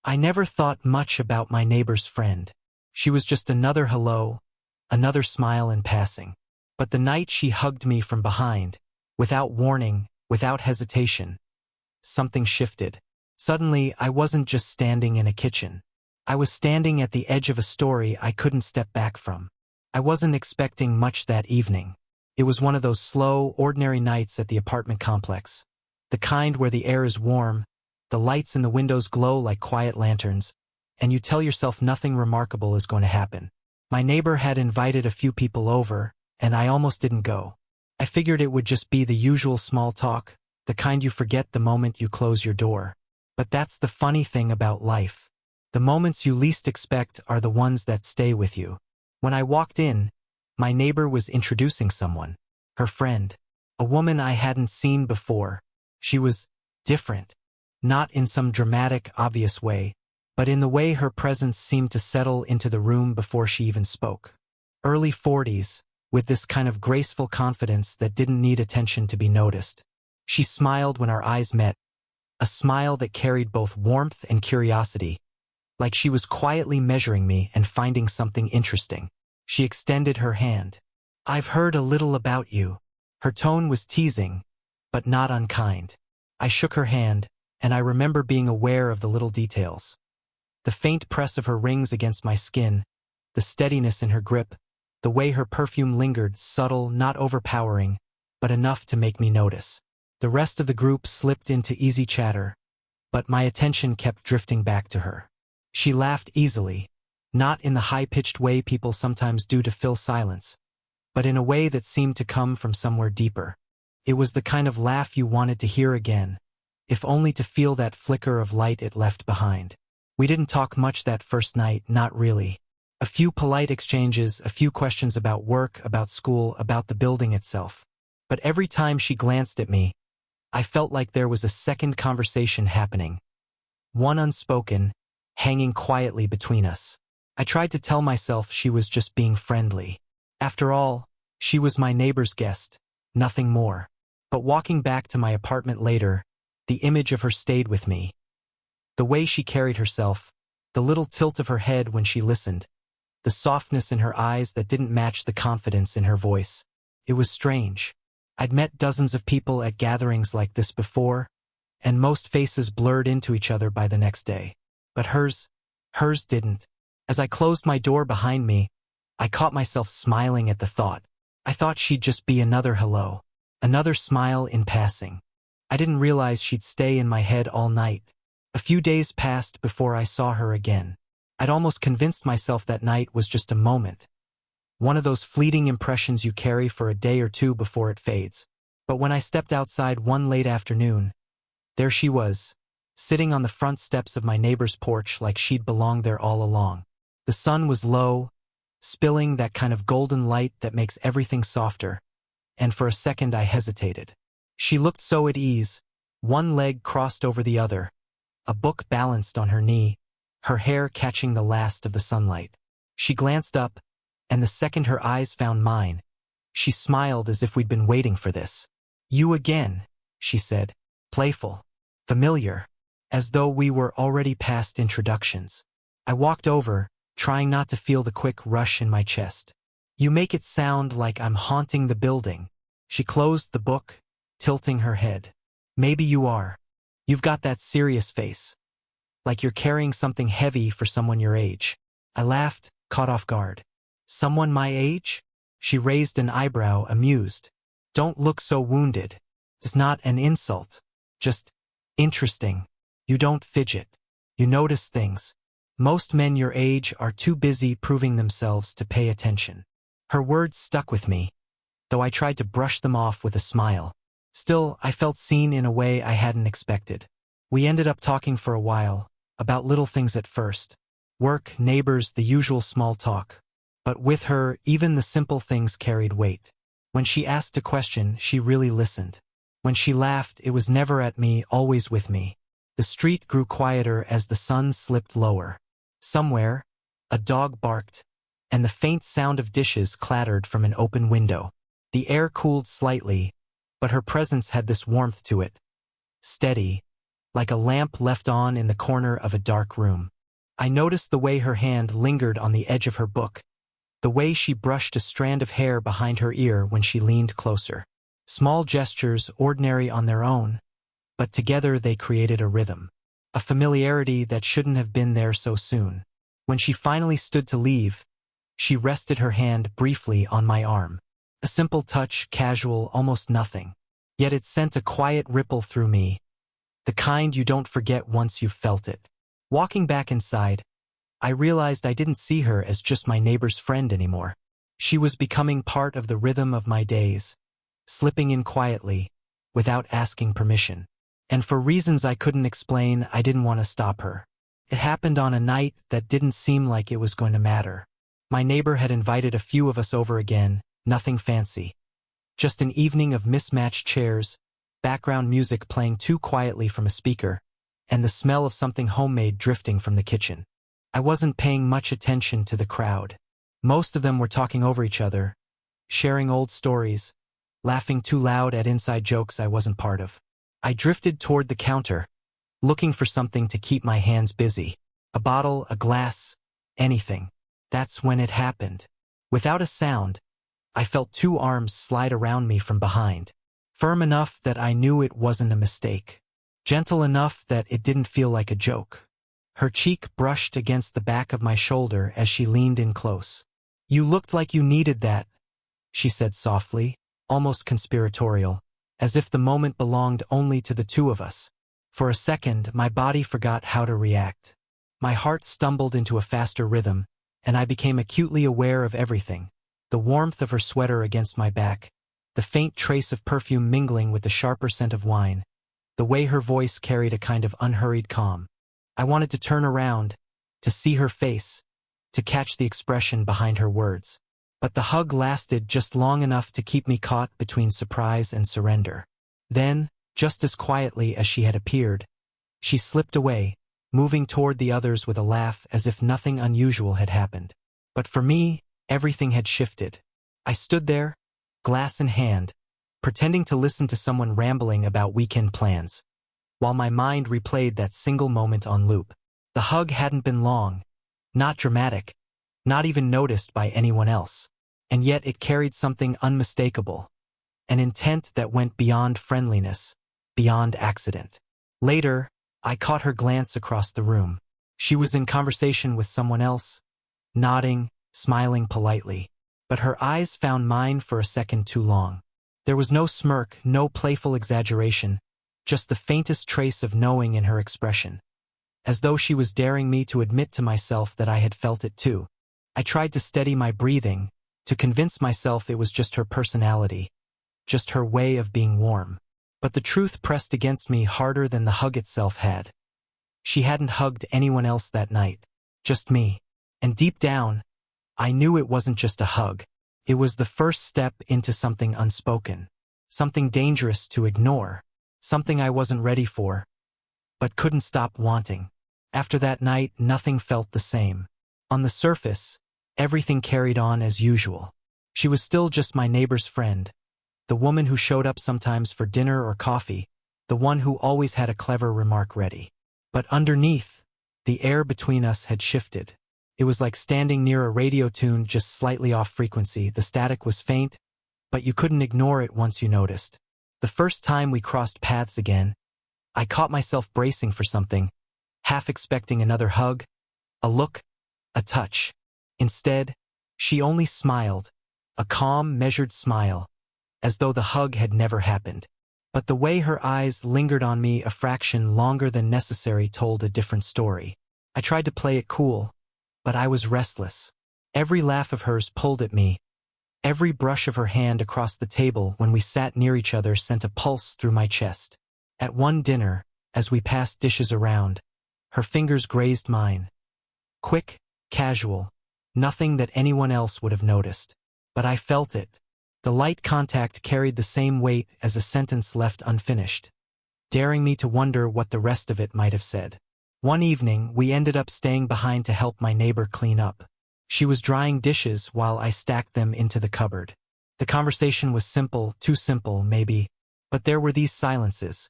I never thought much about my neighbor's friend. She was just another hello, another smile in passing. But the night she hugged me from behind, without warning, without hesitation, something shifted. Suddenly, I wasn't just standing in a kitchen. I was standing at the edge of a story I couldn't step back from. I wasn't expecting much that evening. It was one of those slow, ordinary nights at the apartment complex. The kind where the air is warm, the lights in the windows glow like quiet lanterns, and you tell yourself nothing remarkable is going to happen. My neighbor had invited a few people over, and I almost didn't go. I figured it would just be the usual small talk, the kind you forget the moment you close your door. But that's the funny thing about life. The moments you least expect are the ones that stay with you. When I walked in, my neighbor was introducing someone, her friend, a woman I hadn't seen before. She was different, not in some dramatic, obvious way, but in the way her presence seemed to settle into the room before she even spoke. Early 40s, with this kind of graceful confidence that didn't need attention to be noticed. She smiled when our eyes met, a smile that carried both warmth and curiosity, like she was quietly measuring me and finding something interesting. She extended her hand. "I've heard a little about you." Her tone was teasing, but not unkind. I shook her hand, and I remember being aware of the little details. The faint press of her rings against my skin, the steadiness in her grip, the way her perfume lingered, subtle, not overpowering, but enough to make me notice. The rest of the group slipped into easy chatter, but my attention kept drifting back to her. She laughed easily, not in the high-pitched way people sometimes do to fill silence, but in a way that seemed to come from somewhere deeper. It was the kind of laugh you wanted to hear again, if only to feel that flicker of light it left behind. We didn't talk much that first night, not really. A few polite exchanges, a few questions about work, about school, about the building itself. But every time she glanced at me, I felt like there was a second conversation happening. One unspoken, hanging quietly between us. I tried to tell myself she was just being friendly. After all, she was my neighbor's guest, nothing more. But walking back to my apartment later, the image of her stayed with me. The way she carried herself, the little tilt of her head when she listened, the softness in her eyes that didn't match the confidence in her voice. It was strange. I'd met dozens of people at gatherings like this before, and most faces blurred into each other by the next day. But hers didn't. As I closed my door behind me, I caught myself smiling at the thought. I thought she'd just be another hello, another smile in passing. I didn't realize she'd stay in my head all night. A few days passed before I saw her again. I'd almost convinced myself that night was just a moment. One of those fleeting impressions you carry for a day or two before it fades. But when I stepped outside one late afternoon, there she was, sitting on the front steps of my neighbor's porch like she'd belonged there all along. The sun was low, spilling that kind of golden light that makes everything softer, and for a second I hesitated. She looked so at ease, one leg crossed over the other, a book balanced on her knee, her hair catching the last of the sunlight. She glanced up, and the second her eyes found mine, she smiled as if we'd been waiting for this. "You again," she said, playful, familiar, as though we were already past introductions. I walked over, trying not to feel the quick rush in my chest. "You make it sound like I'm haunting the building." She closed the book, tilting her head. "Maybe you are. You've got that serious face, like you're carrying something heavy for someone your age." I laughed, caught off guard. "Someone my age?" She raised an eyebrow, amused. "Don't look so wounded. It's not an insult. Just interesting. You don't fidget. You notice things. Most men your age are too busy proving themselves to pay attention." Her words stuck with me, though I tried to brush them off with a smile. Still, I felt seen in a way I hadn't expected. We ended up talking for a while, about little things at first. Work, neighbors, the usual small talk. But with her, even the simple things carried weight. When she asked a question, she really listened. When she laughed, it was never at me, always with me. The street grew quieter as the sun slipped lower. Somewhere, a dog barked, and the faint sound of dishes clattered from an open window. The air cooled slightly, but her presence had this warmth to it. Steady, like a lamp left on in the corner of a dark room. I noticed the way her hand lingered on the edge of her book, the way she brushed a strand of hair behind her ear when she leaned closer. Small gestures, ordinary on their own, but together they created a rhythm, a familiarity that shouldn't have been there so soon. When she finally stood to leave, she rested her hand briefly on my arm. A simple touch, casual, almost nothing. Yet it sent a quiet ripple through me, the kind you don't forget once you've felt it. Walking back inside, I realized I didn't see her as just my neighbor's friend anymore. She was becoming part of the rhythm of my days, slipping in quietly, without asking permission. And for reasons I couldn't explain, I didn't want to stop her. It happened on a night that didn't seem like it was going to matter. My neighbor had invited a few of us over again, nothing fancy. Just an evening of mismatched chairs, background music playing too quietly from a speaker, and the smell of something homemade drifting from the kitchen. I wasn't paying much attention to the crowd. Most of them were talking over each other, sharing old stories, laughing too loud at inside jokes I wasn't part of. I drifted toward the counter, looking for something to keep my hands busy. A bottle, a glass, anything. That's when it happened. Without a sound, I felt two arms slide around me from behind, firm enough that I knew it wasn't a mistake, gentle enough that it didn't feel like a joke. Her cheek brushed against the back of my shoulder as she leaned in close. "You looked like you needed that," she said softly, almost conspiratorial, as if the moment belonged only to the two of us. For a second, my body forgot how to react. My heart stumbled into a faster rhythm, and I became acutely aware of everything. The warmth of her sweater against my back, the faint trace of perfume mingling with the sharper scent of wine, the way her voice carried a kind of unhurried calm. I wanted to turn around, to see her face, to catch the expression behind her words. But the hug lasted just long enough to keep me caught between surprise and surrender. Then, just as quietly as she had appeared, she slipped away, moving toward the others with a laugh as if nothing unusual had happened. But for me, everything had shifted. I stood there, glass in hand, pretending to listen to someone rambling about weekend plans, while my mind replayed that single moment on loop. The hug hadn't been long, not dramatic, not even noticed by anyone else. And yet it carried something unmistakable, an intent that went beyond friendliness, beyond accident. Later, I caught her glance across the room. She was in conversation with someone else, nodding, smiling politely. But her eyes found mine for a second too long. There was no smirk, no playful exaggeration, just the faintest trace of knowing in her expression, as though she was daring me to admit to myself that I had felt it too. I tried to steady my breathing, to convince myself it was just her personality, just her way of being warm. But the truth pressed against me harder than the hug itself had. She hadn't hugged anyone else that night, just me. And deep down, I knew it wasn't just a hug. It was the first step into something unspoken, something dangerous to ignore, something I wasn't ready for, but couldn't stop wanting. After that night, nothing felt the same. On the surface, everything carried on as usual. She was still just my neighbor's friend, the woman who showed up sometimes for dinner or coffee, the one who always had a clever remark ready. But underneath, the air between us had shifted. It was like standing near a radio tune just slightly off frequency. The static was faint, but you couldn't ignore it once you noticed. The first time we crossed paths again, I caught myself bracing for something, half expecting another hug, a look, a touch. Instead, she only smiled, a calm, measured smile, as though the hug had never happened. But the way her eyes lingered on me a fraction longer than necessary told a different story. I tried to play it cool, but I was restless. Every laugh of hers pulled at me. Every brush of her hand across the table when we sat near each other sent a pulse through my chest. At one dinner, as we passed dishes around, her fingers grazed mine. Quick, casual, nothing that anyone else would have noticed. But I felt it. The light contact carried the same weight as a sentence left unfinished, daring me to wonder what the rest of it might have said. One evening, we ended up staying behind to help my neighbor clean up. She was drying dishes while I stacked them into the cupboard. The conversation was simple, too simple, maybe, but there were these silences,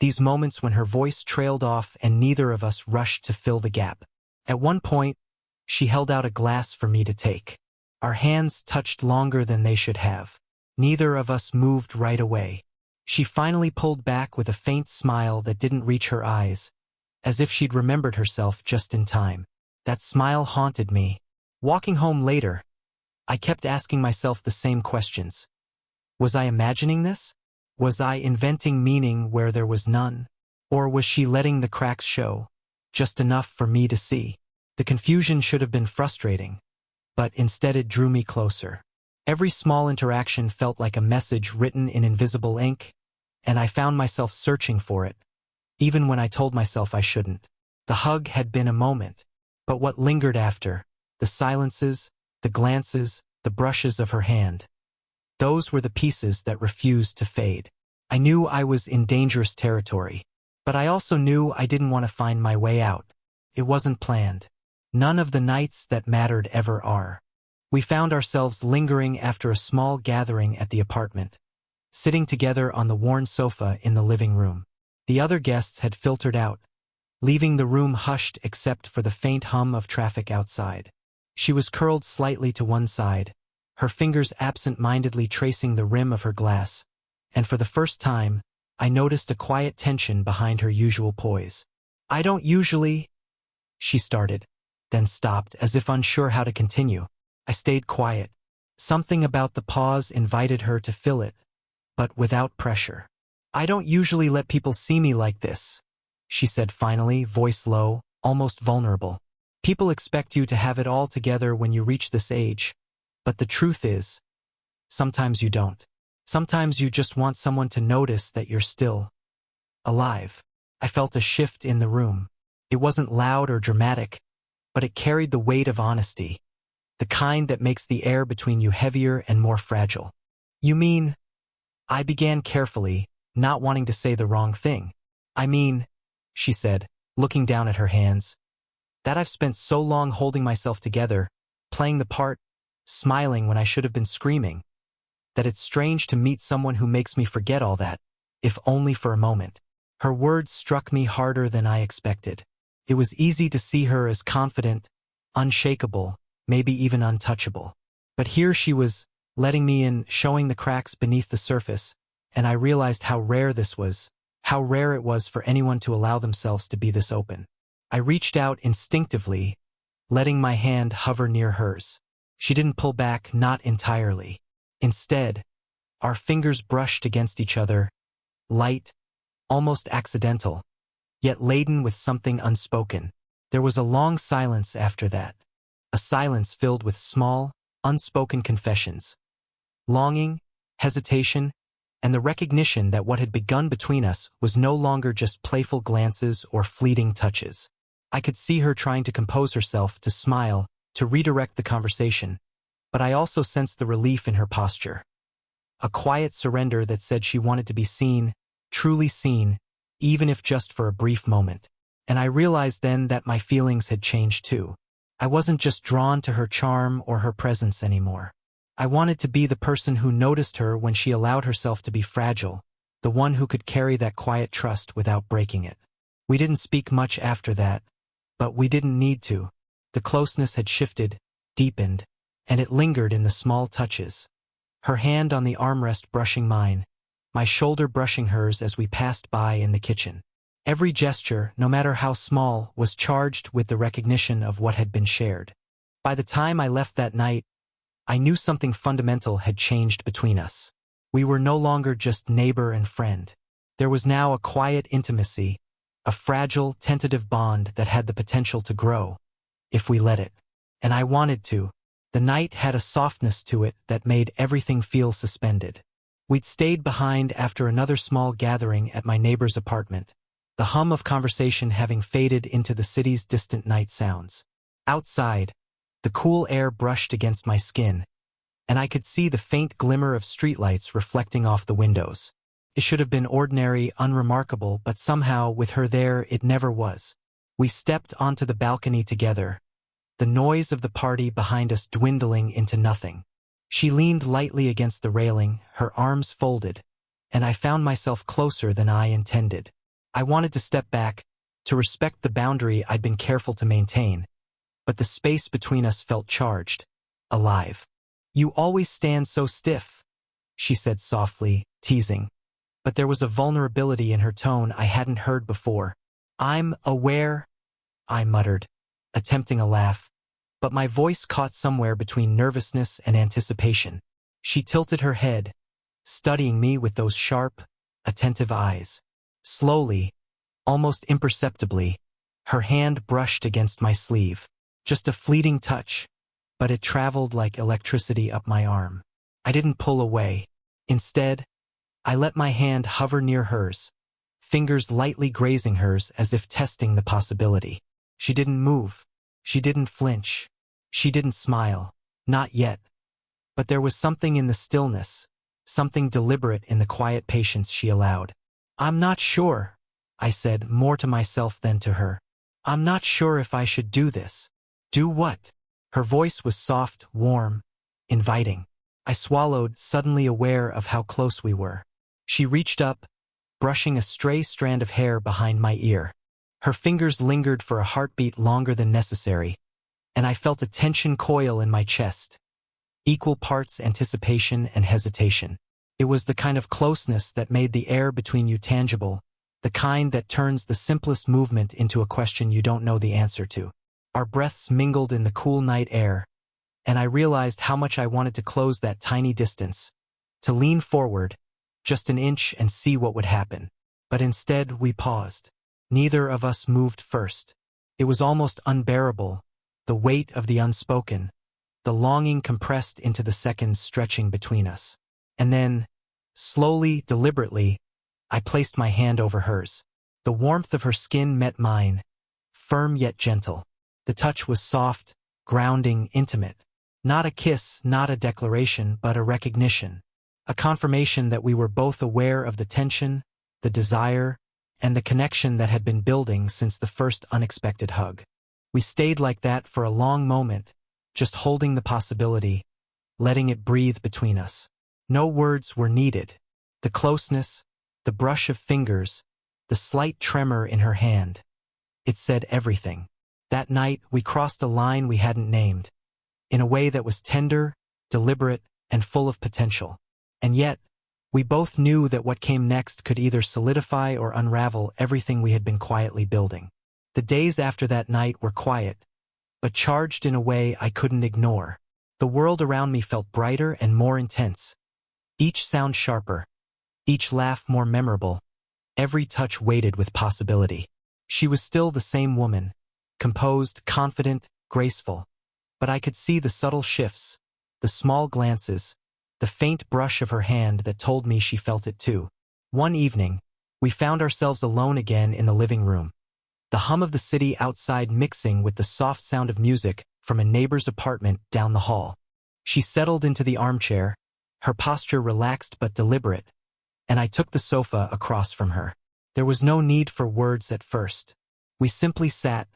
these moments when her voice trailed off and neither of us rushed to fill the gap. At one point, she held out a glass for me to take. Our hands touched longer than they should have. Neither of us moved right away. She finally pulled back with a faint smile that didn't reach her eyes, as if she'd remembered herself just in time. That smile haunted me. Walking home later, I kept asking myself the same questions. Was I imagining this? Was I inventing meaning where there was none? Or was she letting the cracks show, just enough for me to see? The confusion should have been frustrating, but instead it drew me closer. Every small interaction felt like a message written in invisible ink, and I found myself searching for it, even when I told myself I shouldn't. The hug had been a moment, but what lingered after, the silences, the glances, the brushes of her hand, those were the pieces that refused to fade. I knew I was in dangerous territory, but I also knew I didn't want to find my way out. It wasn't planned. None of the nights that mattered ever are. We found ourselves lingering after a small gathering at the apartment, sitting together on the worn sofa in the living room. The other guests had filtered out, leaving the room hushed except for the faint hum of traffic outside. She was curled slightly to one side, her fingers absent-mindedly tracing the rim of her glass, and for the first time, I noticed a quiet tension behind her usual poise. "I don't usually," she started, then stopped as if unsure how to continue. I stayed quiet. Something about the pause invited her to fill it, but without pressure. "I don't usually let people see me like this," she said finally, voice low, almost vulnerable. "People expect you to have it all together when you reach this age, but the truth is, sometimes you don't. Sometimes you just want someone to notice that you're still alive." I felt a shift in the room. It wasn't loud or dramatic, but it carried the weight of honesty, the kind that makes the air between you heavier and more fragile. "You mean?" I began carefully, not wanting to say the wrong thing. "I mean," she said, looking down at her hands, "that I've spent so long holding myself together, playing the part, smiling when I should have been screaming, that it's strange to meet someone who makes me forget all that, if only for a moment." Her words struck me harder than I expected. It was easy to see her as confident, unshakable, maybe even untouchable. But here she was, letting me in, showing the cracks beneath the surface, and I realized how rare this was, how rare it was for anyone to allow themselves to be this open. I reached out instinctively, letting my hand hover near hers. She didn't pull back, not entirely. Instead, our fingers brushed against each other, light, almost accidental, yet laden with something unspoken. There was a long silence after that, a silence filled with small, unspoken confessions. Longing, hesitation, and the recognition that what had begun between us was no longer just playful glances or fleeting touches. I could see her trying to compose herself, to smile, to redirect the conversation, but I also sensed the relief in her posture. A quiet surrender that said she wanted to be seen, truly seen, even if just for a brief moment. And I realized then that my feelings had changed too. I wasn't just drawn to her charm or her presence anymore. I wanted to be the person who noticed her when she allowed herself to be fragile, the one who could carry that quiet trust without breaking it. We didn't speak much after that, but we didn't need to. The closeness had shifted, deepened, and it lingered in the small touches. Her hand on the armrest brushing mine, my shoulder brushing hers as we passed by in the kitchen. Every gesture, no matter how small, was charged with the recognition of what had been shared. By the time I left that night, I knew something fundamental had changed between us. We were no longer just neighbor and friend. There was now a quiet intimacy, a fragile, tentative bond that had the potential to grow, if we let it. And I wanted to. The night had a softness to it that made everything feel suspended. We'd stayed behind after another small gathering at my neighbor's apartment, the hum of conversation having faded into the city's distant night sounds. Outside, the cool air brushed against my skin, and I could see the faint glimmer of streetlights reflecting off the windows. It should have been ordinary, unremarkable, but somehow, with her there, it never was. We stepped onto the balcony together, the noise of the party behind us dwindling into nothing. She leaned lightly against the railing, her arms folded, and I found myself closer than I intended. I wanted to step back, to respect the boundary I'd been careful to maintain, but the space between us felt charged, alive. "You always stand so stiff," she said softly, teasing, but there was a vulnerability in her tone I hadn't heard before. "I'm aware," I muttered, attempting a laugh, but my voice caught somewhere between nervousness and anticipation. She tilted her head, studying me with those sharp, attentive eyes. Slowly, almost imperceptibly, her hand brushed against my sleeve. Just a fleeting touch, but it traveled like electricity up my arm. I didn't pull away. Instead, I let my hand hover near hers, fingers lightly grazing hers as if testing the possibility. She didn't move. She didn't flinch. She didn't smile. Not yet. But there was something in the stillness, something deliberate in the quiet patience she allowed. "I'm not sure," I said, more to myself than to her. "I'm not sure if I should do this." "Do what?" Her voice was soft, warm, inviting. I swallowed, suddenly aware of how close we were. She reached up, brushing a stray strand of hair behind my ear. Her fingers lingered for a heartbeat longer than necessary, and I felt a tension coil in my chest, equal parts anticipation and hesitation. It was the kind of closeness that made the air between you tangible, the kind that turns the simplest movement into a question you don't know the answer to. Our breaths mingled in the cool night air, and I realized how much I wanted to close that tiny distance, to lean forward, just an inch and see what would happen. But instead we paused. Neither of us moved first. It was almost unbearable, the weight of the unspoken, the longing compressed into the seconds stretching between us. And then, slowly, deliberately, I placed my hand over hers. The warmth of her skin met mine, firm yet gentle. The touch was soft, grounding, intimate. Not a kiss, not a declaration, but a recognition. A confirmation that we were both aware of the tension, the desire, and the connection that had been building since the first unexpected hug. We stayed like that for a long moment, just holding the possibility, letting it breathe between us. No words were needed. The closeness, the brush of fingers, the slight tremor in her hand. It said everything. That night, we crossed a line we hadn't named, in a way that was tender, deliberate, and full of potential. And yet, we both knew that what came next could either solidify or unravel everything we had been quietly building. The days after that night were quiet, but charged in a way I couldn't ignore. The world around me felt brighter and more intense. Each sound sharper, each laugh more memorable, every touch weighted with possibility. She was still the same woman, composed, confident, graceful, but I could see the subtle shifts, the small glances, the faint brush of her hand that told me she felt it too. One evening, we found ourselves alone again in the living room, the hum of the city outside mixing with the soft sound of music from a neighbor's apartment down the hall. She settled into the armchair, her posture relaxed but deliberate, and I took the sofa across from her. There was no need for words at first. We simply sat,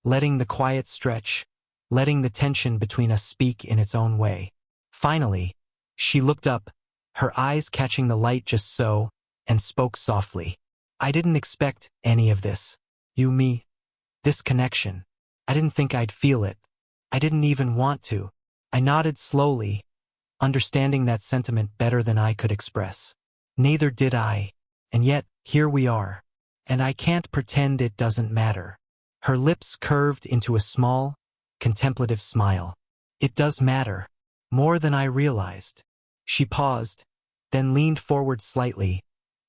letting the quiet stretch, letting the tension between us speak in its own way. Finally, she looked up, her eyes catching the light just so, and spoke softly. "I didn't expect any of this. You, me. This connection. I didn't think I'd feel it. I didn't even want to." I nodded slowly, understanding that sentiment better than I could express. Neither did I, and yet, here we are. And I can't pretend it doesn't matter. Her lips curved into a small, contemplative smile. "It does matter. More than I realized." She paused, then leaned forward slightly,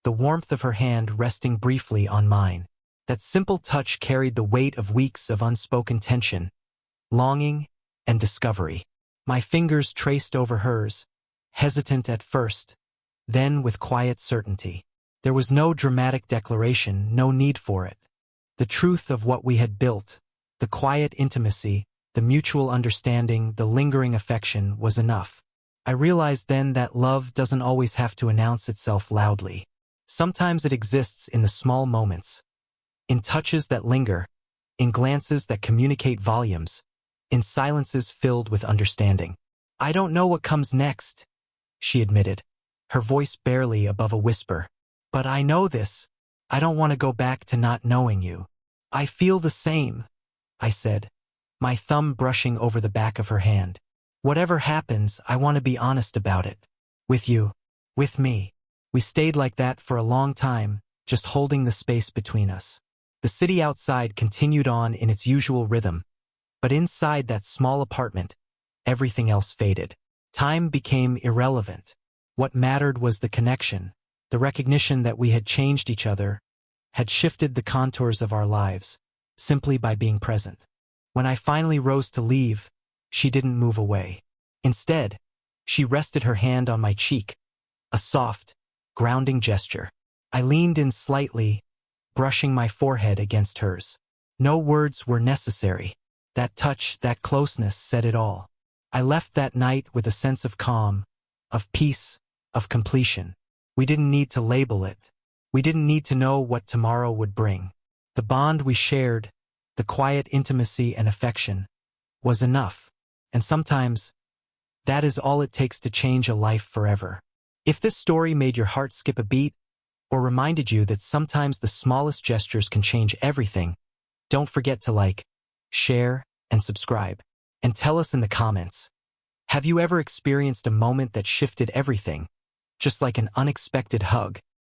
the warmth of her hand resting briefly on mine. That simple touch carried the weight of weeks of unspoken tension, longing, and discovery. My fingers traced over hers, hesitant at first, then with quiet certainty. There was no dramatic declaration, no need for it. The truth of what we had built, the quiet intimacy, the mutual understanding, the lingering affection was enough. I realized then that love doesn't always have to announce itself loudly. Sometimes it exists in the small moments, in touches that linger, in glances that communicate volumes, in silences filled with understanding. "I don't know what comes next," she admitted, her voice barely above a whisper. "But I know this. I don't want to go back to not knowing you. I feel the same, I said, my thumb brushing over the back of her hand. Whatever happens, I want to be honest about it. With you. With me. We stayed like that for a long time, just holding the space between us. The city outside continued on in its usual rhythm, but inside that small apartment, everything else faded. Time became irrelevant. What mattered was the connection, the recognition that we had changed each other, had shifted the contours of our lives, simply by being present. When I finally rose to leave, she didn't move away. Instead, she rested her hand on my cheek, a soft, grounding gesture. I leaned in slightly, brushing my forehead against hers. No words were necessary. That touch, that closeness said it all. I left that night with a sense of calm, of peace, of completion. We didn't need to label it. We didn't need to know what tomorrow would bring. The bond we shared, the quiet intimacy and affection, was enough. And sometimes, that is all it takes to change a life forever. If this story made your heart skip a beat, or reminded you that sometimes the smallest gestures can change everything, don't forget to like, share, and subscribe. And tell us in the comments, have you ever experienced a moment that shifted everything, just like an unexpected hug?